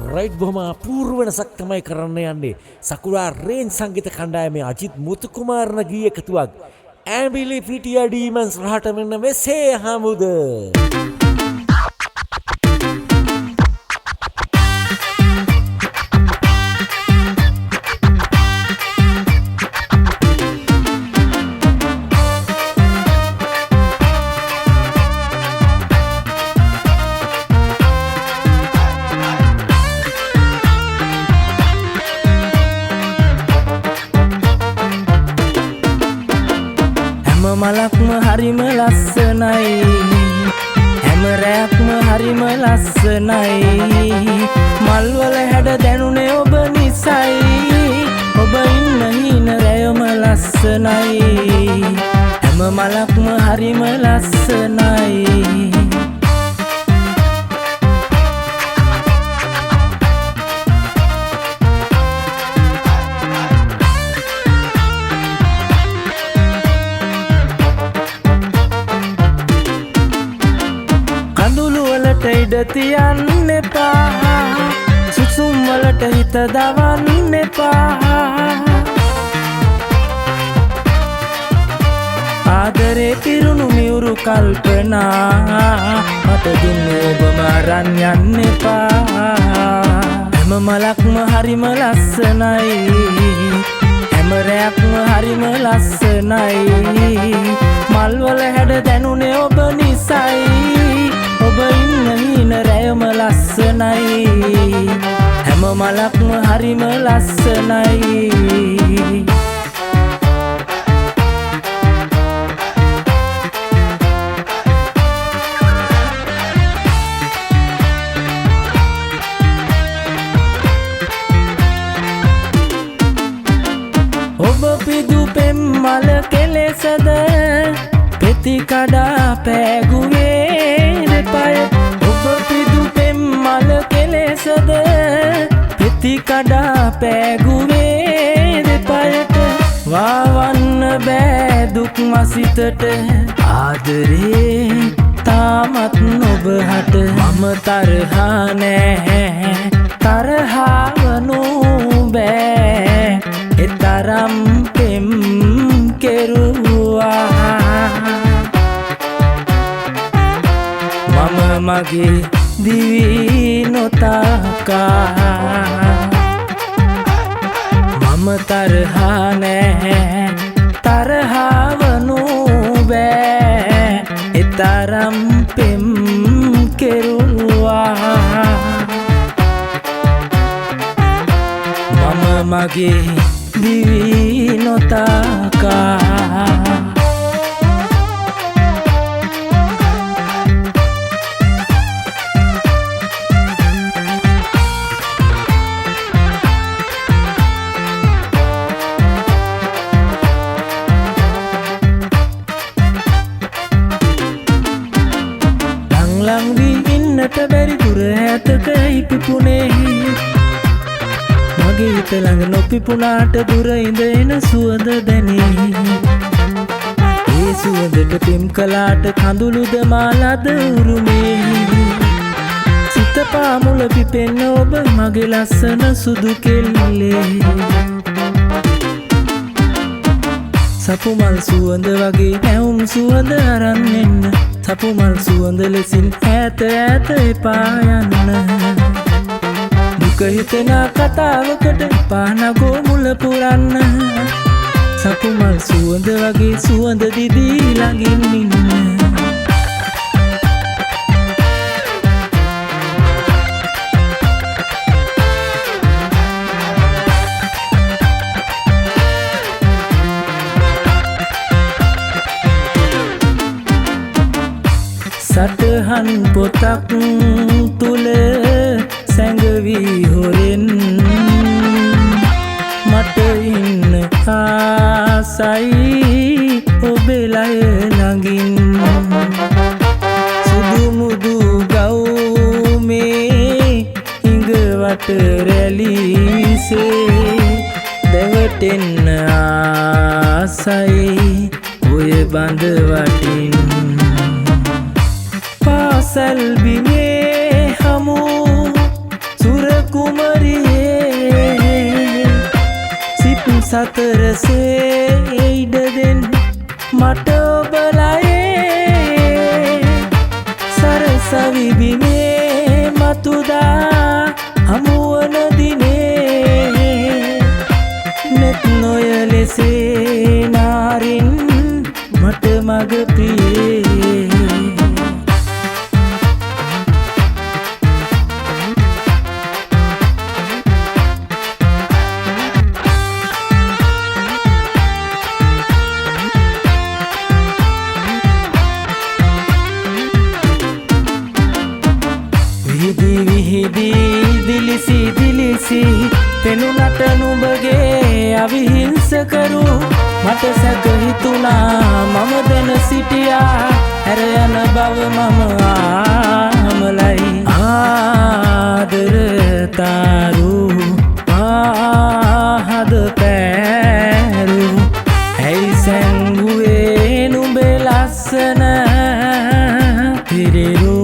Right බොහොම අපූර්ව වෙනසක් තමයි කරන්න යන්නේ. සකුරා රේන්ජ් සංගීත කණ්ඩායමේ අජිත් මුතුකුමාරන ගී එකතුවක්. ඇඹිලි පිටිය ඩීමන්ස් රහට මෙන්න මෙසේ හමුද. මලක්ම හරිම ලස්සනයි හැම රැයක්ම හරිම ලස්සනයි මල්වල හැඩ දැනුනේ ඔබ නිසයි ඔබ ඉන්න හින රැයම ලස්සනයි හැම මලක්ම හරිම ලස්සනයි ඉඩ තියන්න එපා සුසුම් වලට හිත දවන්න එපා ආදරේ පිරුණු මියුරු කල්පනා මට දුන්න ඔබම අරන් යන්න එපා හැම මලක්ම හරිම ලස්සනයි හැම රැයක්ම හරිම ලස්සනයි මල්වල හැඩ දැනුනේ ඔබ නිසයි ඔබ ඉන්න හින රැයම ලස්සනයි හැම මලක්ම හරිම ලස්සනයි ඔබ පිදු පෙම් මල කෙලෙසද පෙති කඩා පෑගුවේ ඔබ පිදු පෙම් මල කෙලෙසද පෙති කඩා පෑගුවේ දෙපයට වාවන්න බෑ දුක් මසිතට ආදරේ තාමත් ඔබ හට මම තරහා නෑ තරහාවනු බෑ එතරම් පෙම් කෙරුවා මම මගේ දිවි නොතකා මම තරහා නෑ තරහාවනු බෑ එතරම් පෙම් කෙරුවා මම මගේ දිවි නොතකා ලං වී ඉන්නට බැරි දුර ඈතක ඉපිපුනේ මගේ හිත ළඟ නොපිපුණාට දුර ඉඳ එන සුවඳ දැනේ ඒ සුවඳට පෙම් කළාට කඳුළුද මාලද උරුමේ සිත පාමුල පිපෙන්න ඔබ මගේ ලස්සන සුදු කෙල්ලේ සපුමල් සුවඳ වගේ නැවුම් සුවඳ අරන් එන්න සපුමල් සුවඳ ලෙසින් ඈත ඈත එපා යන්න දුක හිතෙන කතාවකට පානගෝ මුල පුරන්න සපුමල් සුවඳ වගේ සුවඳ දිදී ළඟින් ඉන්න සටහන් පොතක් තුල සැඟවී හොරෙන් මට ඉන්න ආසයි ඔබේ ලය ළඟින් සුදු මුදු ගවුමේ හිඟවට රැලිසේ දෙවටෙන්න ආසයි ඔය බඳ වටින් පාසල් බිමේ හමු සුරකු සතරසේ ඉඩදෙන් මට ඔබලයේ සරසවිබිනේ මතුදා හමුවන දිනේ නෙත් නොයලෙසේ නාරින් මට මග ප්‍රියේ දිලිසි පෙනුනට නුඹගේ අවිහිංසකරු මට සැක හිතුණා මම දැන සිටියා හැර යන බව මම ආමලයි ආදරතාරු ආහද පෑරු ඇයි සැංගුවේ නුඹේ ලස්සන පිරිරු